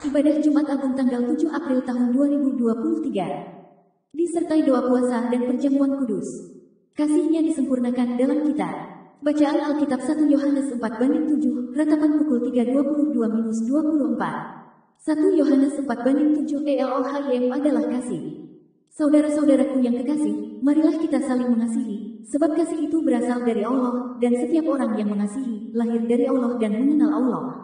Ibadah Jumat Agung tanggal 7 April tahun 2023. Disertai doa puasa dan perjamuan kudus. Kasih-Nya disempurnakan dalam kita. Bacaan Alkitab 1 Yohanes 4:7, ratapan pukul 3:22-24. 1 Yohanes 4:7 ELOHIM adalah kasih. Saudara-saudaraku yang kekasih, marilah kita saling mengasihi, sebab kasih itu berasal dari Allah, dan setiap orang yang mengasihi, lahir dari Allah dan mengenal Allah.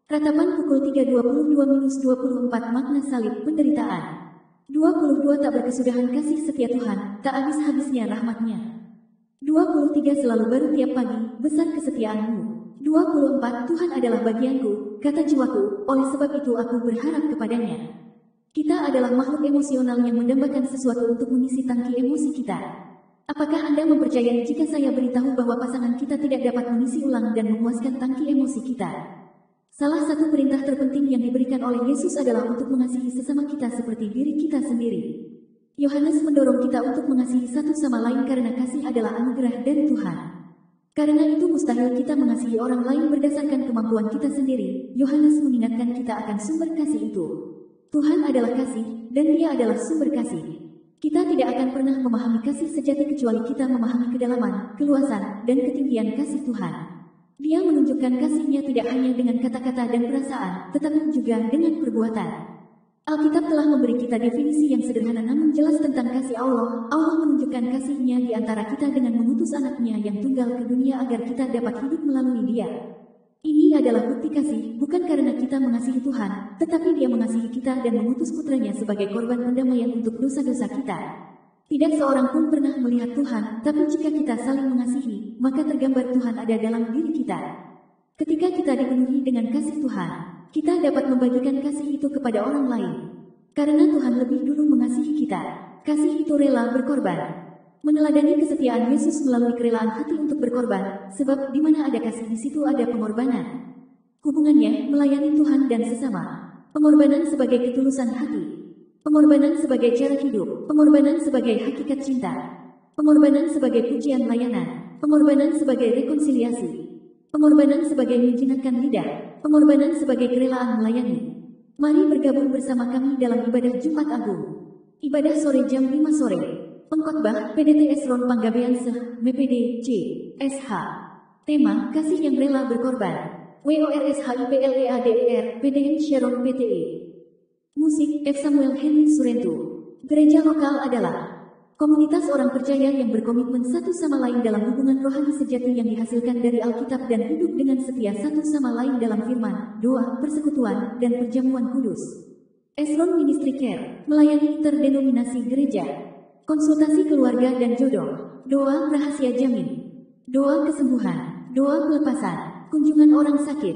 Ratapan pukul 3:22-24 makna salib penderitaan. 22 Tak berkesudahan kasih setia Tuhan, tak habis-habisnya rahmat-Nya. 23 Selalu baru tiap pagi, besar kesetiaan-Mu. 24 Tuhan adalah bagianku, kata jiwaku, oleh sebab itu aku berharap kepadanya. Kita adalah makhluk emosional yang mendambakan sesuatu untuk mengisi tangki emosi kita. Apakah Anda mempercayai jika saya beritahu bahwa pasangan kita tidak dapat mengisi ulang dan memuaskan tangki emosi kita? Salah satu perintah terpenting yang diberikan oleh Yesus adalah untuk mengasihi sesama kita seperti diri kita sendiri. Yohanes mendorong kita untuk mengasihi satu sama lain karena kasih adalah anugerah dari Tuhan. Karena itu mustahil kita mengasihi orang lain berdasarkan kemampuan kita sendiri. Yohanes mengingatkan kita akan sumber kasih itu. Tuhan adalah kasih, dan Dia adalah sumber kasih. Kita tidak akan pernah memahami kasih sejati kecuali kita memahami kedalaman, keluasan, dan ketinggian kasih Tuhan. Dia menunjukkan kasih-Nya tidak hanya dengan kata-kata dan perasaan, tetapi juga dengan perbuatan. Alkitab telah memberi kita definisi yang sederhana namun jelas tentang kasih Allah. Allah menunjukkan kasih-Nya di antara kita dengan mengutus anak-Nya yang tunggal ke dunia agar kita dapat hidup melalui Dia. Ini adalah bukti kasih, bukan karena kita mengasihi Tuhan, tetapi Dia mengasihi kita dan mengutus putranya sebagai korban pendamaian untuk dosa-dosa kita. Tidak seorang pun pernah melihat Tuhan, tapi jika kita saling mengasihi, maka tergambar Tuhan ada dalam diri kita. Ketika kita dipenuhi dengan kasih Tuhan, kita dapat membagikan kasih itu kepada orang lain. Karena Tuhan lebih dulu mengasihi kita, kasih itu rela berkorban. Meneladani kesetiaan Yesus melalui kerelaan hati untuk berkorban, sebab di mana ada kasih di situ ada pengorbanan. Hubungannya melayani Tuhan dan sesama. Pengorbanan sebagai ketulusan hati. Pengorbanan sebagai cara hidup. Pengorbanan sebagai hakikat cinta. Pengorbanan sebagai pujian layanan. Pengorbanan sebagai rekonsiliasi. Pengorbanan sebagai menjinakkan lidah. Pengorbanan sebagai kerelaan melayani. Mari bergabung bersama kami dalam ibadah Jumat Agung. Ibadah sore jam 5 sore. Pengkhotbah PDT Esron Panggabean Seh, MPD, C, SH. Tema, kasih yang rela berkorban. WORSHIPLEADER, PDN Sharon PTE. Musik, F. Samuel Henry Surentu. Gereja lokal adalah komunitas orang percaya yang berkomitmen satu sama lain dalam hubungan rohani sejati yang dihasilkan dari Alkitab dan hidup dengan setia satu sama lain dalam firman, doa, persekutuan, dan perjamuan kudus. Esron Ministry Care, melayani interdenominasi gereja. Konsultasi keluarga dan jodoh, doa rahasia jamin, doa kesembuhan, doa pelepasan, kunjungan orang sakit,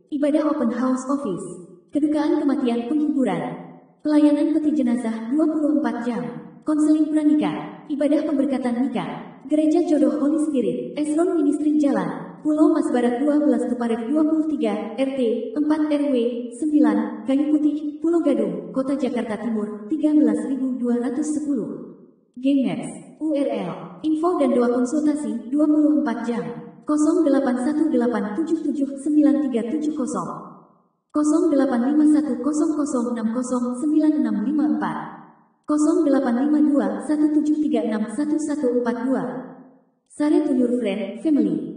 ibadah open house office, kedukaan kematian penghiburan, pelayanan peti jenazah 24 jam, konseling pranikah, ibadah pemberkatan nikah, gereja jodoh Holy Spirit, Esron Ministry Jalan, Pulau Mas Barat 12 Tuparef 23, RT 4 RW 9, Kayu Putih, Pulau Gadung, Kota Jakarta Timur, 13.210. Gamers, URL, info dan doa konsultasi 24 jam. 0818779370 085100609654 085217361142 Sare to your friend, family.